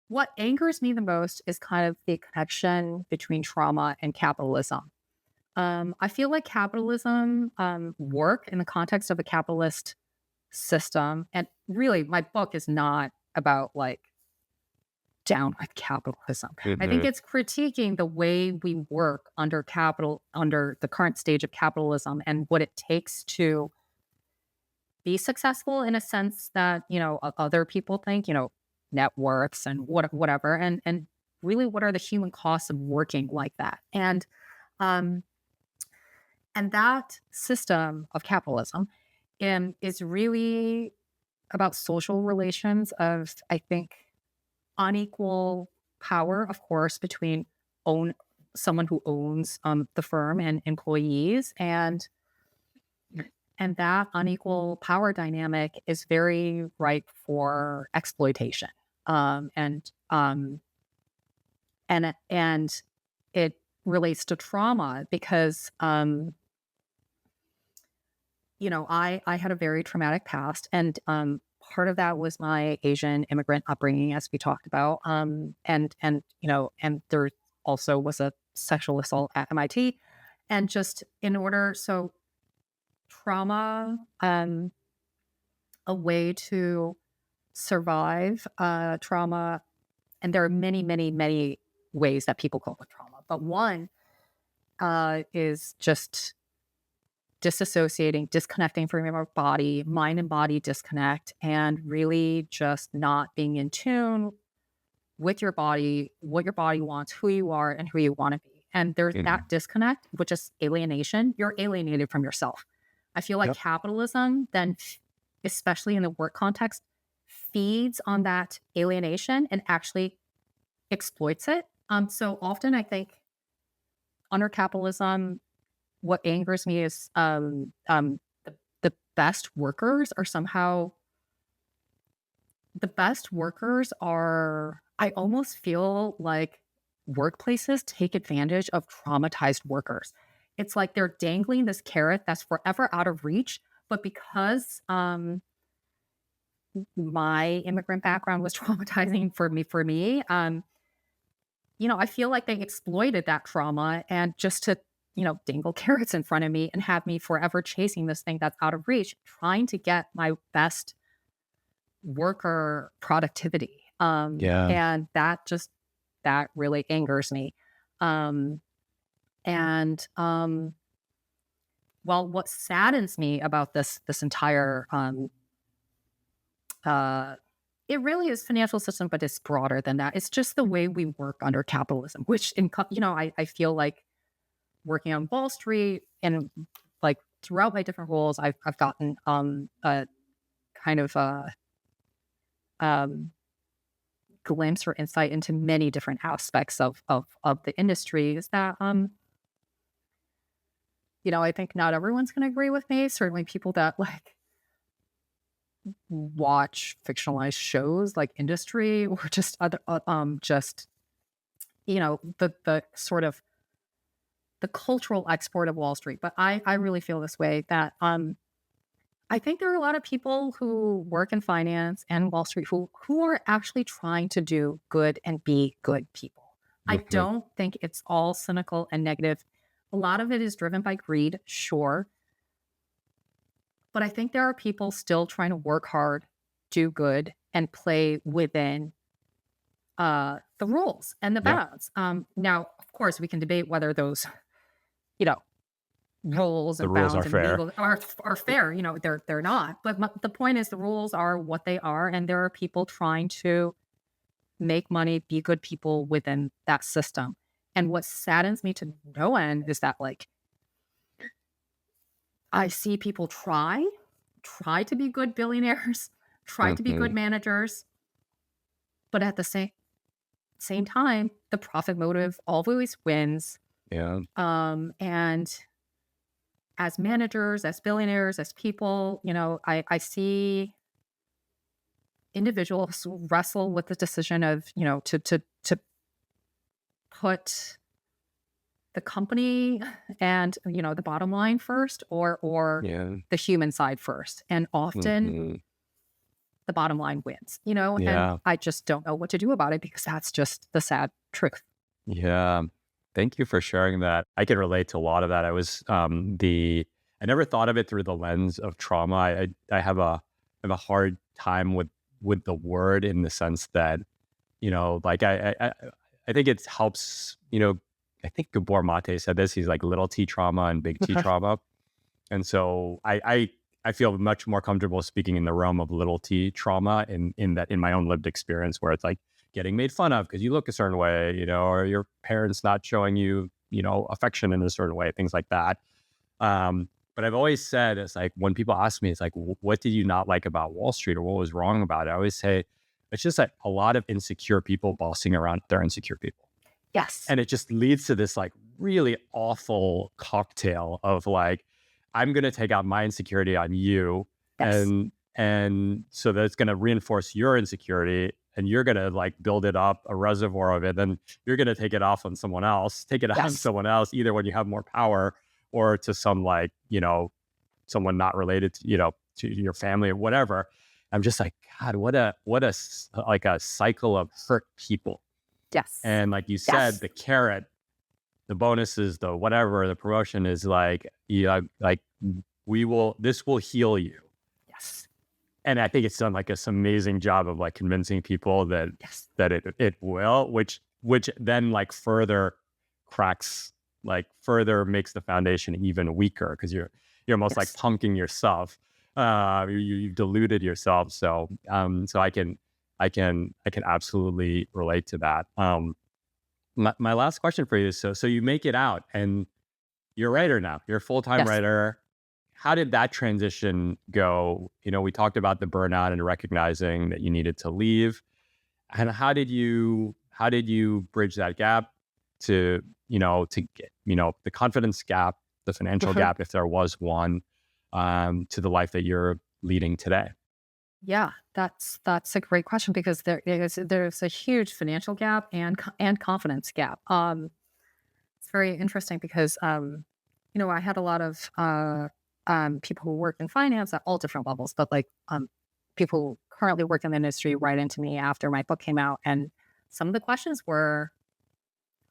what angers me the most is kind of the connection between trauma and capitalism. I feel like capitalism work in the context of a capitalist system. And really, my book is not about like down with capitalism. I think Hmm. it's critiquing the way we work under the current stage of capitalism and what it takes to be successful in a sense that, you know, other people think, you know, networks and whatever. And really what are the human costs of working like that? Um and that system of capitalism is really about social relations of, I think, unequal power, of course, between own someone who owns the firm and employees, and that unequal power dynamic is very ripe for exploitation. Um, and um, and it relates to trauma because you know I had a very traumatic past, and part of that was my Asian immigrant upbringing, as we talked about, and you know, and there also was a sexual assault at MIT, and just in order, so trauma, a way to survive trauma, and there are many ways that people cope with trauma, but one is just disassociating, disconnecting from your body, mind and body disconnect, and really just not being in tune with your body, what your body wants, who you are, and who you want to be. And there's Hmm. that disconnect, which is alienation. You're alienated from yourself. I feel like Yep. capitalism, then, especially in the work context, feeds on that alienation and actually exploits it. So often I think under capitalism, what angers me is the best workers are somehow the best workers are, I almost feel like workplaces take advantage of traumatized workers. It's like they're dangling this carrot that's forever out of reach, but because my immigrant background was traumatizing for me, you know, I feel like they exploited that trauma and just to, you know, dangle carrots in front of me and have me forever chasing this thing that's out of reach, trying to get my best worker productivity. Yeah. And that really angers me. Um, and well, what saddens me about this entire uh it really is financial system, but it's broader than that. It's just the way we work under capitalism, which you know, I feel like working on Wall Street and like throughout my different roles, I've gotten a kind of glimpse or insight into many different aspects of the industry is that I think not everyone's going to agree with me. Certainly, people that like watch fictionalized shows like Industry or just other just the sort of the cultural export of Wall Street. But I really feel this way that I think there are a lot of people who work in finance and Wall Street who are actually trying to do good and be good people. I Mhm. don't think it's all cynical and negative. A lot of it is driven by greed, sure. But I think there are people still trying to work hard, do good, and play within the rules and the Yeah, bounds. Now, of course, we can debate whether those, you know, rules the and rules are bounds and fair. legal are fair. They're not. But the point is, the rules are what they are, and there are people trying to make money, be good people within that system. And what saddens me to no end is that, like, I see people try to be good billionaires, try to be good Mhm. managers, but at the same time, the profit motive always wins. Yeah. And as managers, as billionaires, as people, I see individuals wrestle with the decision of, to put the company and, the bottom line first or Yeah. the human side first. And often Mhm. the bottom line wins, and Yeah. I just don't know what to do about it because that's just the sad truth. Yeah. Thank you for sharing that. I can relate to a lot of that. I never thought of it through the lens of trauma. I have a hard time with the word in the sense that, like I think it helps, I think Gabor Mate said this. He's like little T trauma and big T trauma. And so I feel much more comfortable speaking in the realm of little T trauma in my own lived experience, where it's like getting made fun of because you look a certain way, or your parents not showing you, affection in a certain way, things like that. But I've always said, it's like when people ask me, it's like, what did you not like about Wall Street or what was wrong about it? I always say, it's just like a lot of insecure people bossing around their insecure people. Yes. And it just leads to this like really awful cocktail of like, I'm going to take out my insecurity on you. Yes. And so that's going to reinforce your insecurity and you're going to like build it up a reservoir of it. Then you're going to take it off on someone else, take it out on Yes. someone else, either when you have more power or to some like, someone not related to, to your family or whatever. I'm just like, God, like a cycle of hurt people. Yes. And like you said, Yes. the carrot, the bonuses, the whatever, the promotion is like, like this will heal you. Yes. And I think it's done like this amazing job of like convincing people that Yes. it will, which then like further cracks, like further makes the foundation even weaker because you're almost like Yes. punking yourself. You've diluted yourself. So I can absolutely relate to that. My last question for you is so you make it out and you're a writer now. You're a full-time Yes. writer. How did that transition go? We talked about the burnout and recognizing that you needed to leave. And how did you bridge that gap to get, the confidence gap, the financial Mhm. gap, if there was one, to the life that you're leading today? Yeah, that's a great question because there's a huge financial gap and confidence gap. It's very interesting because I had a lot of people who work in finance at all different levels, but like people who currently work in the industry write into me after my book came out, and some of the questions were,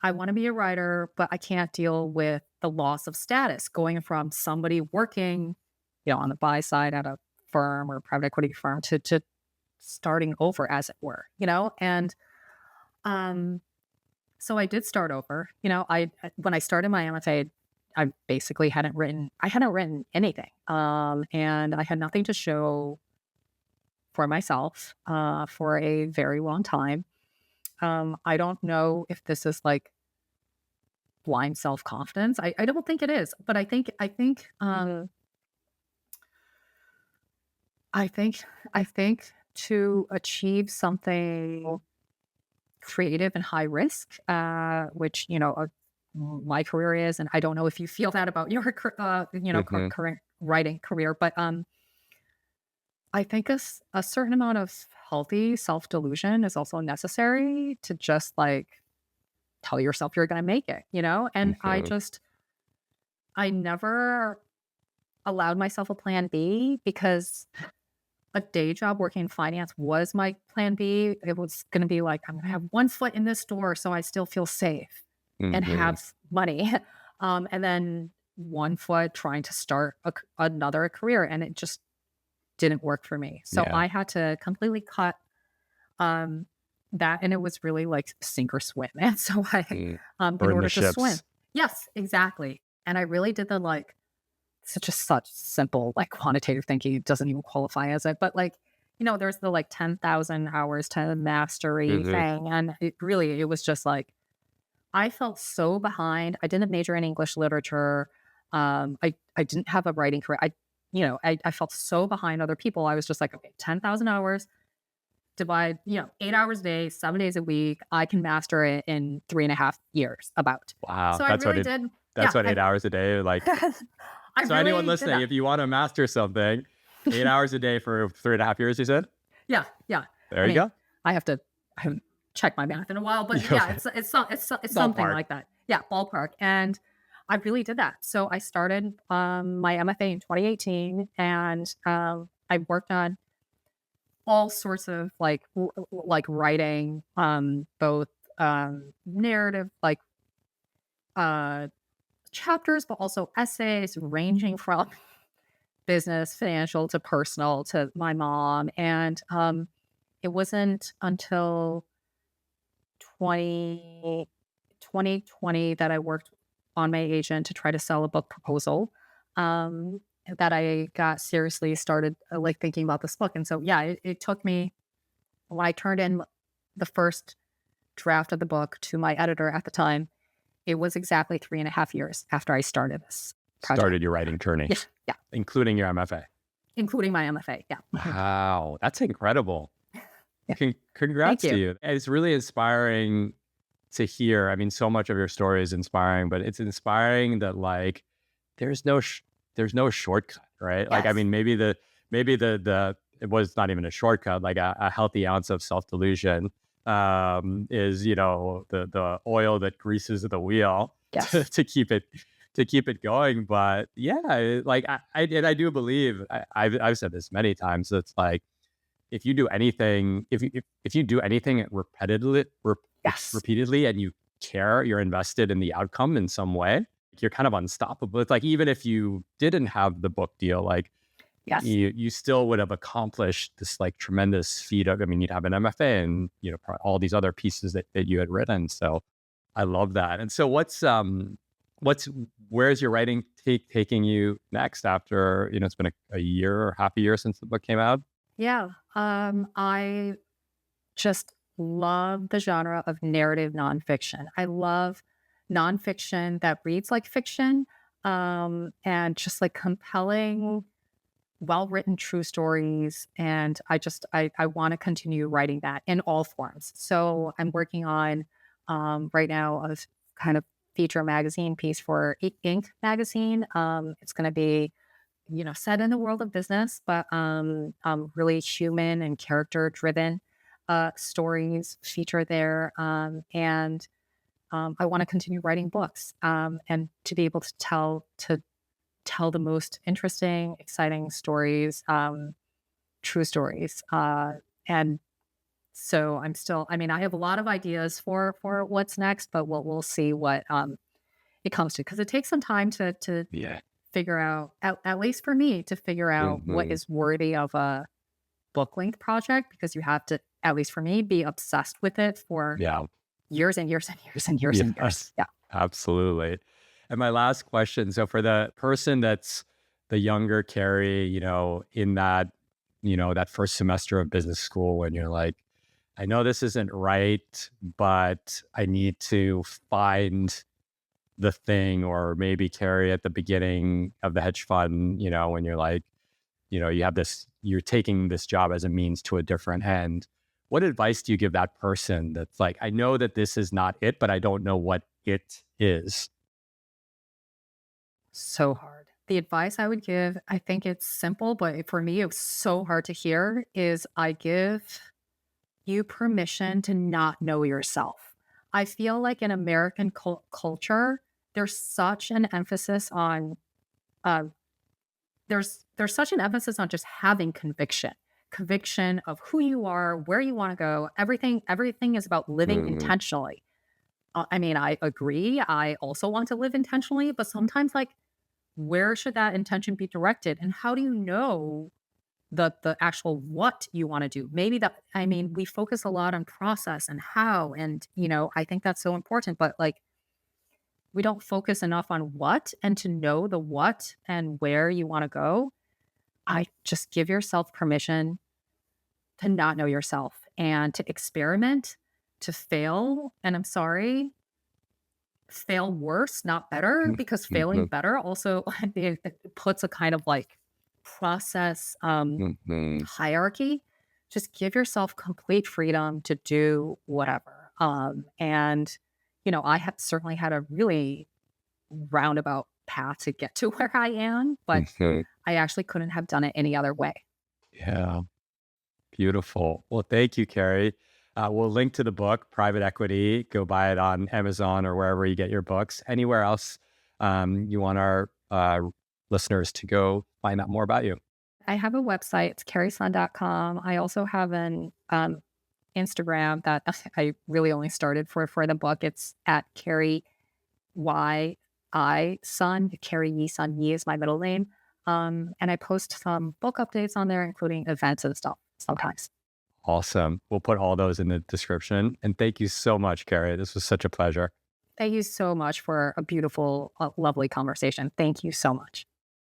I want to be a writer, but I can't deal with the loss of status going from somebody working, on the buy side at a firm or private equity firm to starting over, as it were, and um, so I did start over. When I started my MFA, I basically hadn't written anything, and I had nothing to show for myself for a very long time. I don't know if this is like blind self-confidence. I don't think it is, but I think to achieve something creative and high risk, which, my career is, and I don't know if you feel that about your, Hmm. current writing career, but I think a certain amount of healthy self delusion is also necessary to just like tell yourself you're going to make it, and Hmm. I never allowed myself a plan B because a day job working in finance was my plan B. It was going to be like, I'm going to have one foot in this door so I still feel safe and Hmm. have money. And then one foot trying to start another career. And it just didn't work for me. So Yeah. I had to completely cut um, that. And it was really like sink or swim. And so Mm. in Burn the order to swim, ships. yes, exactly. And I really did the like, such simple, like, quantitative thinking. It doesn't even qualify as it, but, like, there's the, like, 10,000 hours to mastery Hmm. thing, and it was just, like, I felt so behind. I didn't major in English literature. I didn't have a writing career. I felt so behind other people. I was just like, "Okay, 10,000 hours, divide, 8 hours a day, 7 days a week. I can master it in 3.5 years, about." Wow. So I really did. That's Yeah, what, 8 hours a day. Like, I so anyone really did listening, that. if you want to master something, 8 hours a day for 3.5 years, you said? Yeah, yeah. There I you mean, go. I haven't checked my math in a while, but Yeah, yeah, okay. it's something Ballpark. like that. Yeah, ballpark. And I really did that. So I started my MFA in 2018, and I worked on all sorts of like writing, both narrative, like uh, chapters, but also essays ranging from business, financial to personal to my mom. And it wasn't until 20 2020 that I worked on my agent to try to sell a book proposal, that I got seriously started, like, thinking about this book. And so, yeah, it took me when I turned in the first draft of the book to my editor at the time, it was exactly 3.5 years after I started this project. Started your writing journey, Yeah, yeah, including your MFA. including my MFA. Yeah. Mhm. Wow. That's incredible. Yeah. Thank Congrats to you. you. It's really inspiring to hear. I mean, so much of your story is inspiring, but it's inspiring that like there's no there's no shortcut, right? Like, I Yes. mean, maybe the it was not even a shortcut. Like a healthy ounce of self delusion is the oil that greases the wheel Yes. to keep it going. But yeah, like I do believe I've said this many times. It's like if you do anything, if you do anything Yes. repeatedly and you care, you're invested in the outcome in some way, you're kind of unstoppable. It's like even if you didn't have the book deal, like Yes. you still would have accomplished this like tremendous feat of. I mean, you'd have an MFA and all these other pieces that you had written. So I love that. And so what's where's your writing taking you next after it's been a year or half a year since the book came out? Yeah. I just love the genre of narrative nonfiction. I love nonfiction that reads like fiction, and just like compelling, well written true stories. And I want to continue writing that in all forms. So I'm working on right now a kind of feature magazine piece for Inc. magazine. It's going to be set in the world of business, but really human and character driven stories feature there. And I want to continue writing books, and to be able to tell the most interesting, exciting stories, true stories. And so I'm still. I mean, I have a lot of ideas for what's next, but we'll see what it comes to, because it takes some time to Yeah. figure out, at least for me, to figure out what Hmm. is worthy of a book length project, because you have to, at least for me, be obsessed with it for Yeah. years and years and years and years and years. Yes, Yeah. absolutely. And my last question. So for the person that's the younger Carrie, in that first semester of business school when you're like, I know this isn't right, but I need to find the thing, or maybe Carrie at the beginning of the hedge fund, when you're like, you have this, you're taking this job as a means to a different end. What advice do you give that person that's like, I know that this is not it, but I don't know what it is? So hard. The advice I would give, I think it's simple, but for me, it was so hard to hear, is I give you permission to not know yourself. I feel like in American culture, there's such an emphasis on uh, there's such an emphasis on just having conviction of who you are, where you want to go. Everything is about living Mm, intentionally. I mean, I agree. I also want to live intentionally, but sometimes like where should that intention be directed, and how do you know the actual what you want to do? Maybe that, I mean, we focus a lot on process and how, and I think that's so important, but like we don't focus enough on what, and to know the what and where you want to go. I just give yourself permission to not know yourself and to experiment, to fail. And I'm sorry, fail worse, not better, mm, because failing mhm, better also it puts a kind of like process mhm, hierarchy. Just give yourself complete freedom to do whatever. And I have certainly had a really roundabout path to get to where I am, but mhm. I actually couldn't have done it any other way. Yeah. Beautiful. Well, thank you, Carrie. We'll link to the book, Private Equity. Go buy it on Amazon or wherever you get your books. Anywhere else you want our listeners to go find out more about you? I have a website, it's carriesun.com. I also have an Instagram that I really only started for the book. It's at Carrie Y I Sun. Carrie Yi Sun. Yi is my middle name. And I post some book updates on there, including events and stuff sometimes. Awesome. We'll put all those in the description. And thank you so much, Carrie. This was such a pleasure. Thank you so much for a beautiful, lovely conversation. Thank you so much.